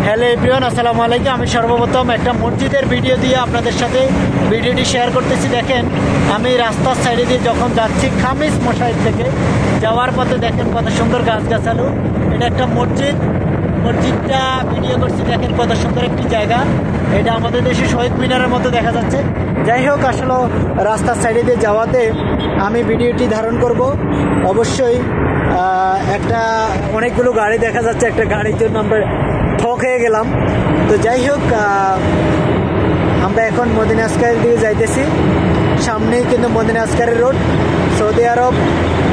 Hello everyone, আসসালামু আলাইকুম। আমি সর্বপ্রথম একটা মসজিদের ভিডিও দিয়ে আপনাদের সাথে ভিডিওটি শেয়ার করতেছি। দেখেন, আমি রাস্তার সাইডে দিয়ে যখন যাচ্ছি খামিস মশাইদ থেকে যাওয়ার পথে দেখেন কত সুন্দর গাছগাছালো। এটা একটা মসজিদটা ভিডিও করছি। দেখেন কত সুন্দর একটি জায়গা। এটা আমাদের দেশে শহীদ মিনারের মতো দেখা যাচ্ছে। যাই হোক, আসলে রাস্তার সাইডে দিয়ে যাওয়াতে আমি ভিডিওটি ধারণ করব। অবশ্যই একটা অনেকগুলো গাড়ি দেখা যাচ্ছে, একটা গাড়ির জন্য আমরা ঠক হয়ে গেলাম। তো যাই হোক, আমরা এখন মদিনা আসকারির দিকে যাইতেছি। সামনেই কিন্তু মদিনা আসকারি রোড, সৌদি আরব।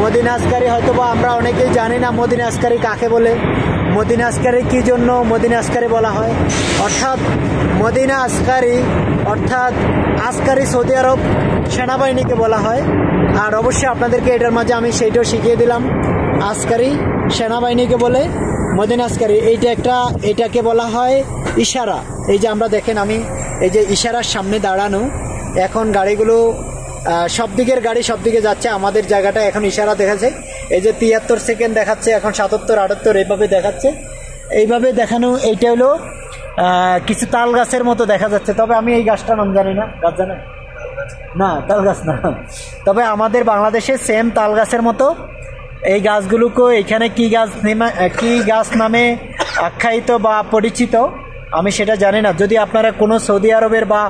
মদিনা আসকারি হয়তো বা আমরা অনেকেই জানি না মদিনা আসকারি কাকে বলে, মদিনা আসকারি কী জন্য মদিনা আসকারি বলা হয়। অর্থাৎ মদিনা আসকারি অর্থাৎ আসকারি সৌদি আরব সেনাবাহিনীকে বলা হয়। আর অবশ্যই আপনাদেরকে এটার মাঝে আমি সেইটাও শিখিয়ে দিলাম। আসকারি সেনাবাহিনীকে বলে মদিনা আসকারি। এইটাকে বলা হয় ইশারা। এই যে আমরা দেখেন, আমি এই যে ইশারার সামনে দাঁড়ানো, এখন গাড়িগুলো সব দিকের গাড়ি সব দিকে যাচ্ছে। আমাদের জায়গাটা এখন ইশারা দেখাচ্ছে। এই যে 73 সেকেন্ড দেখাচ্ছে, এখন 77, 78 এইভাবে দেখাচ্ছে। এইভাবে দেখানো। এইটা হলো কিছু তাল গাছের মতো দেখা যাচ্ছে। তবে আমি এই গাছটার নাম জানি না। গাছ জানেন? না, তাল গাছ না। তবে আমাদের বাংলাদেশে সেম তাল গাছের মতো এই গাছগুলোকে এখানে কি গাছ নামে আখ্যায়িত বা পরিচিত আমি সেটা জানি না। যদি আপনারা কোনো সৌদি আরবের বা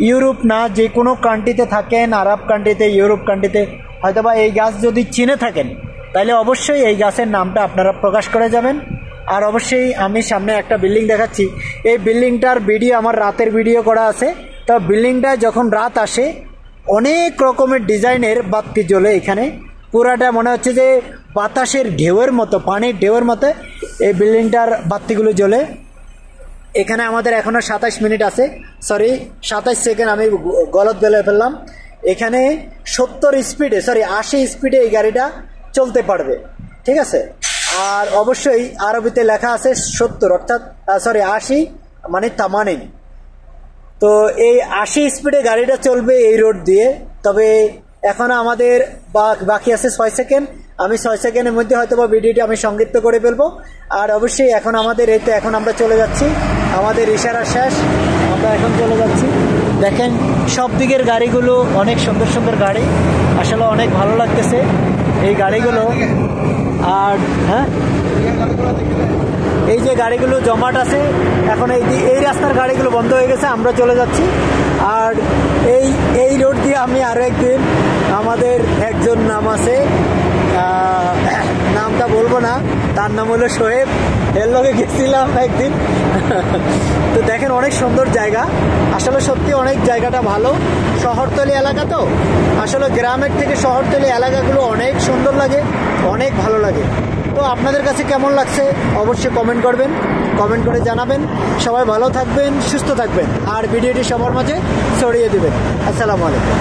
ইউরোপ না যে কোনো কান্ট্রিতে থাকেন, আরব কান্ট্রিতে, ইউরোপ কান্ট্রিতে হয়তো বা এই গাছ যদি চিনে থাকেন, তাহলে অবশ্যই এই গাছের নামটা আপনারা প্রকাশ করে যাবেন। আর অবশ্যই আমি সামনে একটা বিল্ডিং দেখাচ্ছি। এই বিল্ডিংটার ভিডিও আমার রাতের ভিডিও করা আছে। তো বিল্ডিংটায় যখন রাত আসে অনেক রকমের ডিজাইনের বাতি জ্বলে। এখানে পুরাটা মনে হচ্ছে যে বাতাসের ঢেউয়ের মতো, পানির ঢেউয়ের মতো এই বিল্ডিংটার বাতিগুলো জ্বলে। এখানে আমাদের এখনও 27 মিনিট আছে, সরি 27 সেকেন্ড, আমি গলত বলে ফেললাম। এখানে 80 স্পিডে এই গাড়িটা চলতে পারবে, ঠিক আছে। আর অবশ্যই আরবিতে লেখা আছে 70, অর্থাৎ 80 মানে 80। তো এই 80 স্পিডে গাড়িটা চলবে এই রোড দিয়ে। তবে এখন আমাদের বাকি আছে 6 সেকেন্ড। আমি 6 সেকেন্ডের মধ্যে হয়তো বা ভিডিওটি আমি সংক্ষিপ্ত করে ফেলবো। আর অবশ্যই এখন আমাদের এখন আমরা চলে যাচ্ছি, আমাদের ইশারা শেষ, আমরা এখন চলে যাচ্ছি। দেখেন সব দিকের গাড়িগুলো অনেক সুন্দর সুন্দর গাড়ি, আসলে অনেক ভালো লাগতেছে এই গাড়িগুলো। আর হ্যাঁ, এই যে গাড়িগুলো জমাট আছে, এখন এই রাস্তার গাড়িগুলো বন্ধ হয়ে গেছে, আমরা চলে যাচ্ছি। আর এই রোড দিয়ে আমি আরও একদিন, আমাদের একজন নাম আছে, নামটা বলবো না, তার নাম হলো সোহেব, এর লগে গেছিলাম একদিন। তো দেখেন অনেক সুন্দর জায়গা, আসলে সত্যি অনেক জায়গাটা ভালো। শহরতলি এলাকা তো, আসলে গ্রামের থেকে শহরতলি এলাকাগুলো অনেক সুন্দর লাগে, অনেক ভালো লাগে। তো আপনাদের কাছে কেমন লাগছে অবশ্যই কমেন্ট করবেন, কমেন্ট করে জানাবেন। সবাই ভালো থাকবেন, সুস্থ থাকবেন, আর ভিডিওটি সবার মাঝে ছড়িয়ে দেবেন। আসসালামু আলাইকুম।